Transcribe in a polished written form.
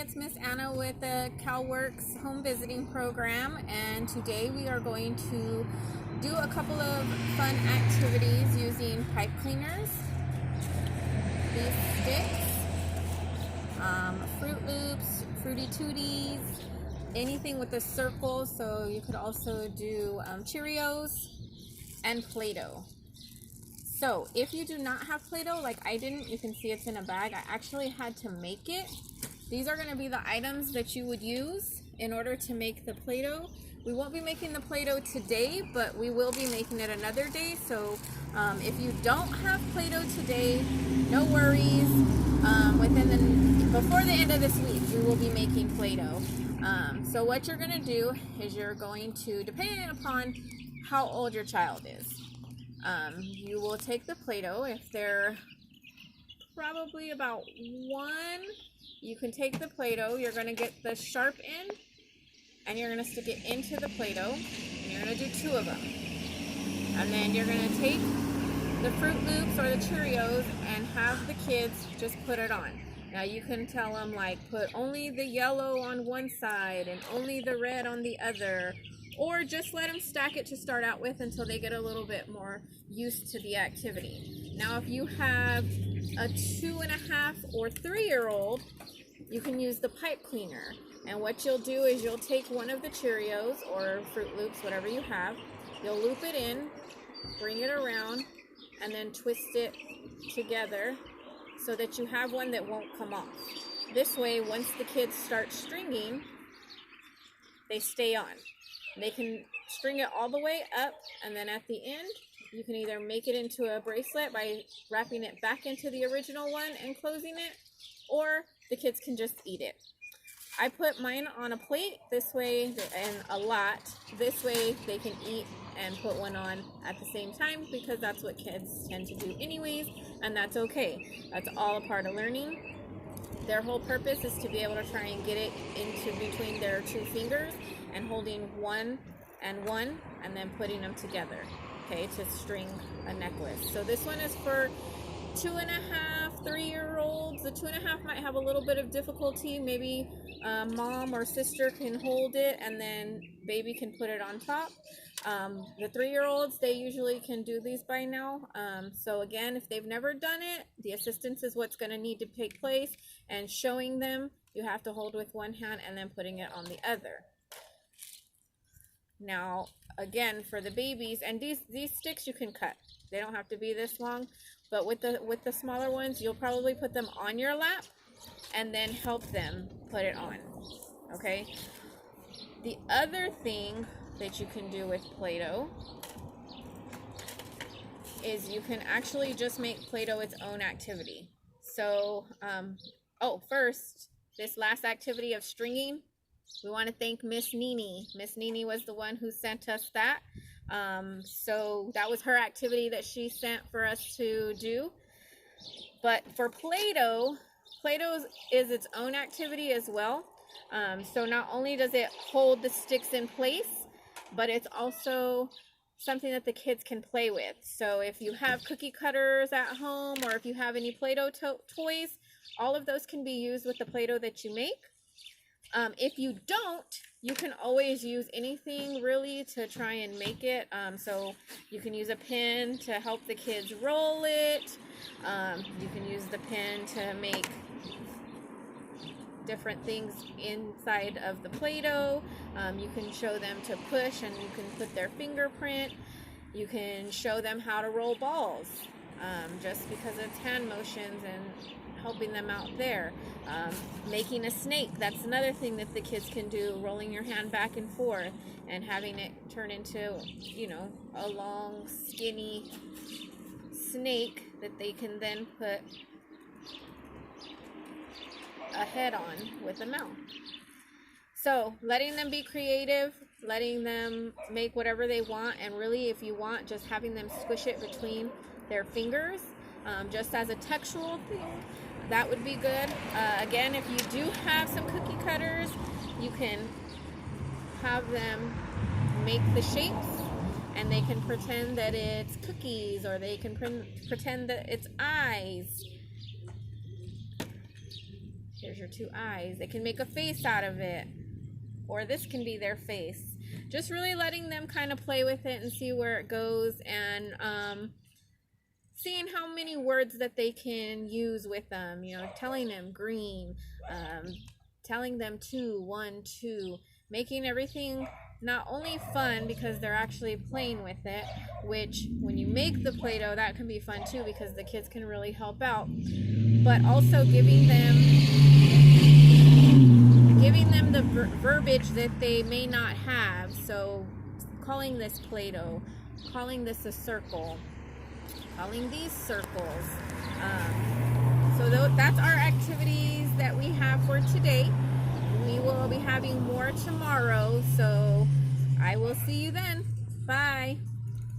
it's Miss Anna with the CalWorks home visiting program, and today we are going to do a couple of fun activities using pipe cleaners, these sticks, Fruit Loops, Fruity Tooties, anything with a circle, so you could also do Cheerios, and Play-Doh. So if you do not have Play-Doh like I didn't, you can see it's in a bag. I actually had to make it. These are going to be the items that you would use in order to make the Play-Doh. We won't be making the Play-Doh today, but we will be making it another day. So if you don't have Play-Doh today, no worries. Before the end of this week, we will be making Play-Doh. So what you're going to do is you're going to, depending upon how old your child is, you will take the Play-Doh. If they're probably about 1, you can take the Play-Doh. You're going to get the sharp end and you're going to stick it into the Play-Doh, and you're going to do 2 of them. And then you're going to take the Fruit Loops or the Cheerios and have the kids just put it on. Now you can tell them, like, put only the yellow on one side and only the red on the other, or just let them stack it to start out with until they get a little bit more used to the activity. Now if you have a 2.5 or 3-year-old, you can use the pipe cleaner. And what you'll do is you'll take one of the Cheerios or Fruit Loops, whatever you have, you'll loop it in, bring it around, and then twist it together so that you have one that won't come off. This way, once the kids start stringing, they stay on. They can string it all the way up, and then at the end, you can either make it into a bracelet by wrapping it back into the original one and closing it, or the kids can just eat it. I put mine on a plate this way, and a lot. This way they can eat and put one on at the same time, because that's what kids tend to do anyways, and that's okay. That's all a part of learning. Their whole purpose is to be able to try and get it into between their 2 fingers and holding one and one and then putting them together, okay, to string a necklace. So this one is for 2.5, 3-year-olds. The 2.5 might have a little bit of difficulty. Maybe mom or sister can hold it and then baby can put it on top. The 3-year-olds, they usually can do these by now. So again, if they've never done it, the assistance is what's going to need to take place, and showing them, you have to hold with one hand and then putting it on the other. Now, again, for the babies, and these sticks you can cut. They don't have to be this long, but with the smaller ones, you'll probably put them on your lap and then help them put it on, okay? The other thing that you can do with Play-Doh is you can actually just make Play-Doh its own activity. So, first, this last activity of stringing, we want to thank Miss Nini. Miss Nini was the one who sent us that. So that was her activity that she sent for us to do. But for Play-Doh, Play-Doh is its own activity as well. So not only does it hold the sticks in place, but it's also something that the kids can play with. So if you have cookie cutters at home, or if you have any Play-Doh toys, all of those can be used with the Play-Doh that you make. If you don't, you can always use anything really to try and make it. So you can use a pin to help the kids roll it. You can use the pin to make different things inside of the Play-Doh. You can show them to push and you can put their fingerprint. You can show them how to roll balls, just because it's hand motions and helping them out there. Making a snake, that's another thing that the kids can do, rolling your hand back and forth and having it turn into, a long, skinny snake that they can then put a head on with a mouth. So letting them be creative, letting them make whatever they want, and really, if you want, just having them squish it between their fingers, just as a textual thing, that would be good. Again, if you do have some cookie cutters, you can have them make the shapes, and they can pretend that it's cookies, or they can pretend that it's eyes. Here's your two eyes. They can make a face out of it, or this can be their face. Just really letting them kind of play with it and see where it goes, and seeing how many words that they can use with them, you know, telling them green, telling them 2, 1, 2, making everything not only fun because they're actually playing with it, which when you make the Play-Doh, that can be fun too because the kids can really help out, but also giving them the verbiage that they may not have. So calling this Play-Doh, calling this a circle, calling these circles. So that's our activities that we have for today. We will be having more tomorrow, so I will see you then. Bye.